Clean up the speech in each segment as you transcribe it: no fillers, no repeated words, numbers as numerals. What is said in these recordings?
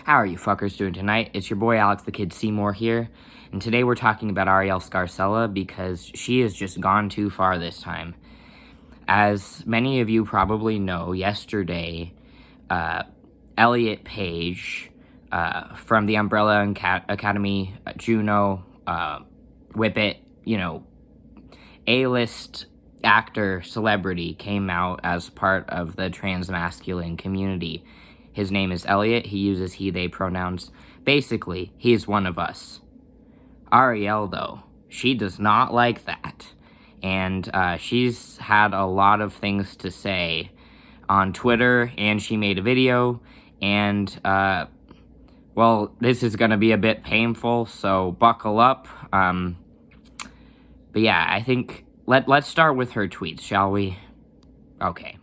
How are you fuckers doing tonight? It's your boy Alex the Kid Seymour here, and today we're talking about Arielle Scarcella because she has just gone too far this time. As many of you probably know, yesterday, Elliot Page from the Umbrella Academy, Juno, Whip It, A-list actor, celebrity, came out as part of the trans masculine community. His name is Elliot. He uses he, they pronouns. Basically, he's one of us. Arielle, though, she does not like that. And she's had a lot of things to say on Twitter, and she made a video. And, well, this is going to be a bit painful, so buckle up. But yeah, I think let's start with her tweets, shall we? Okay.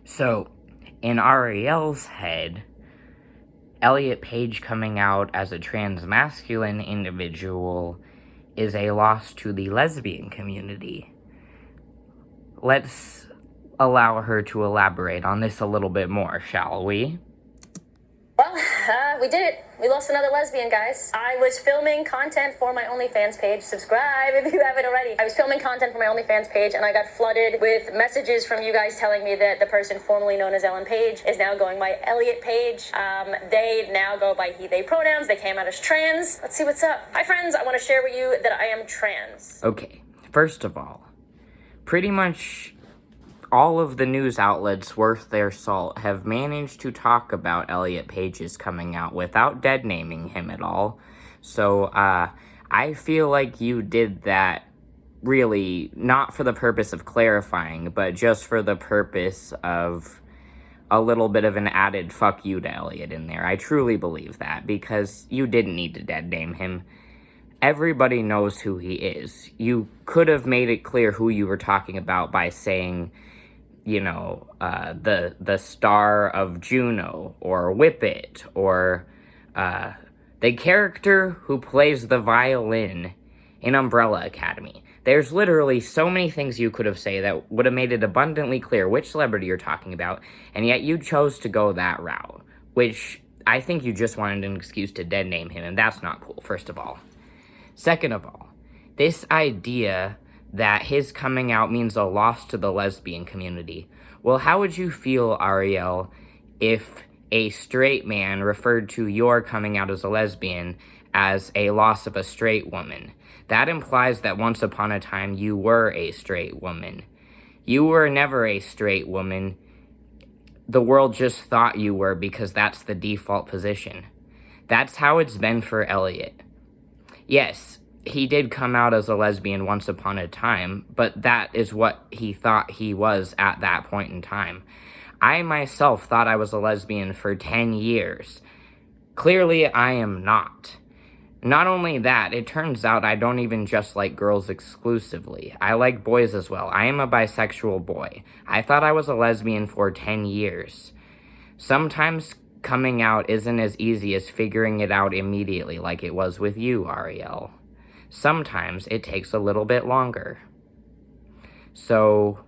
So, in Arielle's head, Elliot Page coming out as a trans-masculine individual is a loss to the lesbian community. Let's allow her to elaborate on this a little bit more, shall we? Well, we did it. We lost another lesbian, guys. I was filming content for my OnlyFans page. Subscribe if you haven't already. I was filming content for my OnlyFans page, and I got flooded with messages from you guys telling me that the person formerly known as Ellen Page is now going by Elliot Page. They now go by he, they pronouns. They came out as trans. Let's see what's up. Hi, friends. I want to share with you that I am trans. Okay, first of all, pretty much all of the news outlets worth their salt have managed to talk about Elliot Page's coming out without dead-naming him at all. So, I feel like you did that really not for the purpose of clarifying, but just for the purpose of a little bit of an added fuck you to Elliot in there. I truly believe that, because you didn't need to dead-name him. Everybody knows who he is. You could have made it clear who you were talking about by saying, the star of Juno, or Whip It, or the character who plays the violin in Umbrella Academy. There's literally so many things you could have said that would have made it abundantly clear which celebrity you're talking about, and yet you chose to go that route, which I think you just wanted an excuse to dead name him, and that's not cool, first of all. Second of all, this idea that his coming out means a loss to the lesbian community. Well, how would you feel, Arielle, if a straight man referred to your coming out as a lesbian as a loss of a straight woman? That implies that once upon a time you were a straight woman. You were never a straight woman. The world just thought you were because that's the default position. That's how it's been for Elliot. Yes, he did come out as a lesbian once upon a time, but that is what he thought he was at that point in time. I myself thought I was a lesbian for 10 years. Clearly, I am not. Not only that, it turns out I don't even just like girls exclusively. I like boys as well. I am a bisexual boy. I thought I was a lesbian for 10 years. Sometimes coming out isn't as easy as figuring it out immediately like it was with you, Arielle. Sometimes it takes a little bit longer. So,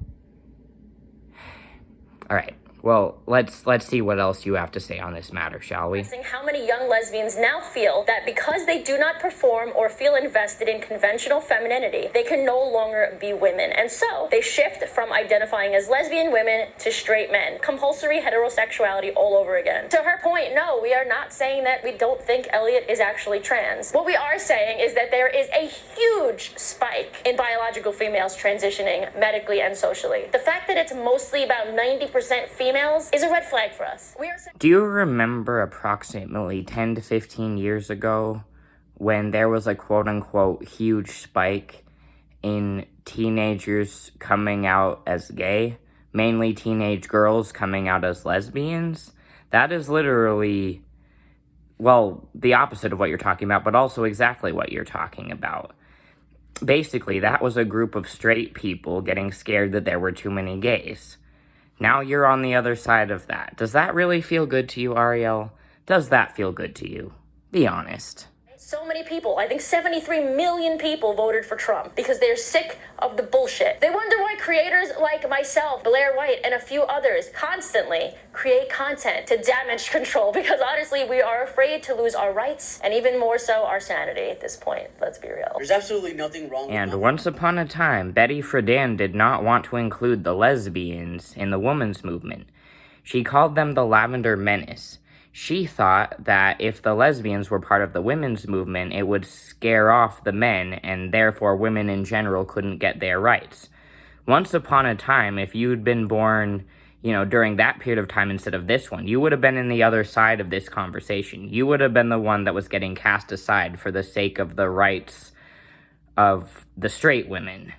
alright, well, let's see what else you have to say on this matter, shall we? How many young lesbians now feel that because they do not perform or feel invested in conventional femininity, they can no longer be women. And so they shift from identifying as lesbian women to straight men. Compulsory heterosexuality all over again. To her point, no, we are not saying that we don't think Elliot is actually trans. What we are saying is that there is a huge spike in biological females transitioning medically and socially. The fact that it's mostly about 90% female is a red flag for us. Do you remember approximately 10 to 15 years ago when there was a quote-unquote huge spike in teenagers coming out as gay, mainly teenage girls coming out as lesbians. That is literally, well, the opposite of what you're talking about, but also exactly what you're talking about. Basically, that was a group of straight people getting scared that there were too many gays. Now you're on the other side of that. Does that really feel good to you, Arielle? Does that feel good to you? Be honest. So many people, I think 73 million people voted for Trump because they're sick of the bullshit. They wonder why creators like myself, Blair White, and a few others constantly create content to damage control, because honestly, we are afraid to lose our rights and even more so our sanity at this point. Let's be real. There's absolutely nothing wrong with And that. once upon a time, Betty Friedan did not want to include the lesbians in the women's movement. She called them the Lavender Menace. She thought that if the lesbians were part of the women's movement, it would scare off the men, and therefore women in general couldn't get their rights. Once upon a time, if you'd been born, during that period of time instead of this one, you would have been in the other side of this conversation. You would have been the one that was getting cast aside for the sake of the rights of the straight women.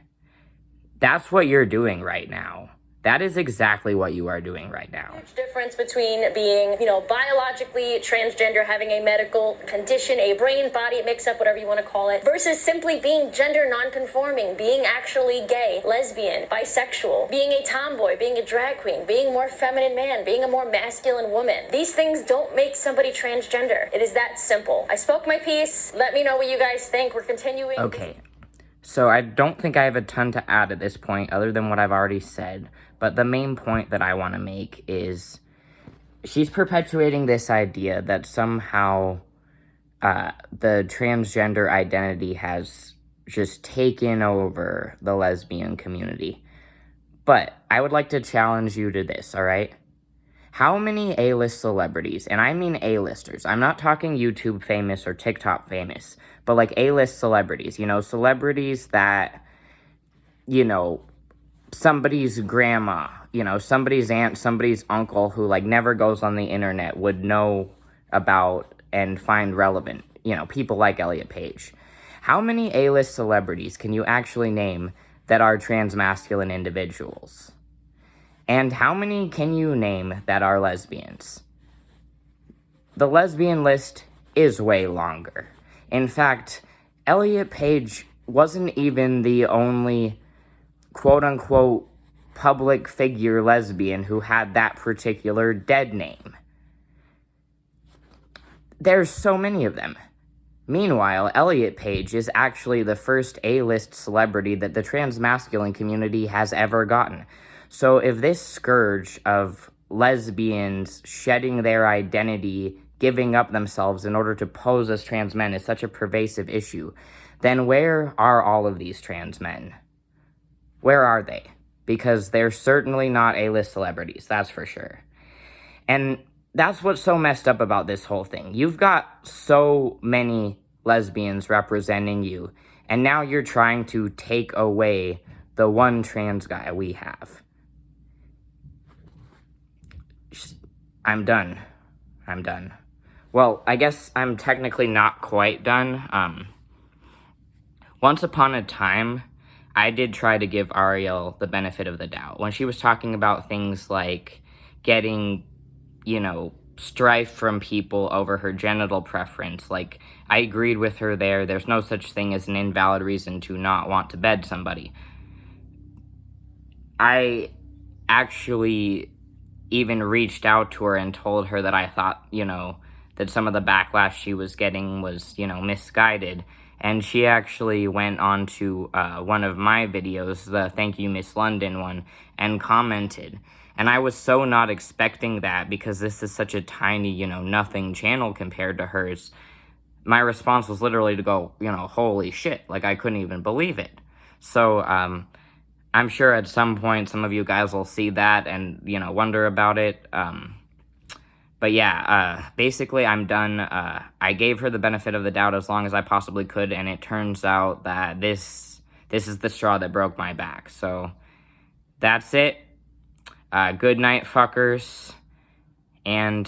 That's what you're doing right now. That is exactly what you are doing right now. Huge difference between being, biologically transgender, having a medical condition, a brain body mix-up, whatever you want to call it, versus simply being gender non-conforming, being actually gay, lesbian, bisexual, being a tomboy, being a drag queen, being a more feminine man, being a more masculine woman. These things don't make somebody transgender. It is that simple. I spoke my piece. Let me know what you guys think. We're continuing. Okay. So I don't think I have a ton to add at this point other than what I've already said. But the main point that I want to make is she's perpetuating this idea that somehow the transgender identity has just taken over the lesbian community. But I would like to challenge you to this, all right? How many A-list celebrities, and I mean A-listers, I'm not talking YouTube famous or TikTok famous, but like A-list celebrities, celebrities that, somebody's grandma, somebody's aunt, somebody's uncle who never goes on the internet would know about and find relevant, people like Elliot Page. How many A-list celebrities can you actually name that are transmasculine individuals? And how many can you name that are lesbians? The lesbian list is way longer. In fact, Elliot Page wasn't even the only quote-unquote public figure lesbian who had that particular dead name. There's so many of them. Meanwhile, Elliot Page is actually the first A-list celebrity that the transmasculine community has ever gotten. So if this scourge of lesbians shedding their identity, giving up themselves in order to pose as trans men is such a pervasive issue, then where are all of these trans men? Where are they? Because they're certainly not A-list celebrities, that's for sure. And that's what's so messed up about this whole thing. You've got so many lesbians representing you, and now you're trying to take away the one trans guy we have. I'm done. Well, I guess I'm technically not quite done. Once upon a time, I did try to give Arielle the benefit of the doubt. When she was talking about things like getting, strife from people over her genital preference, I agreed with her there. There's no such thing as an invalid reason to not want to bed somebody. I actually even reached out to her and told her that I thought, that some of the backlash she was getting was, misguided. And she actually went on to one of my videos, the Thank You Miss London one, and commented. And I was so not expecting that because this is such a tiny, nothing channel compared to hers. My response was literally to go, holy shit, I couldn't even believe it. So, I'm sure at some point some of you guys will see that and, wonder about it. But yeah, basically I'm done. I gave her the benefit of the doubt as long as I possibly could, and it turns out that this is the straw that broke my back. So that's it. Good night, fuckers. And,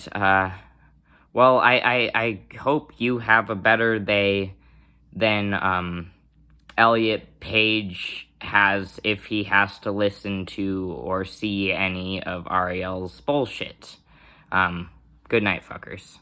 well, I hope you have a better day than Elliot Page has if he has to listen to or see any of Arielle's bullshit. Good night, fuckers.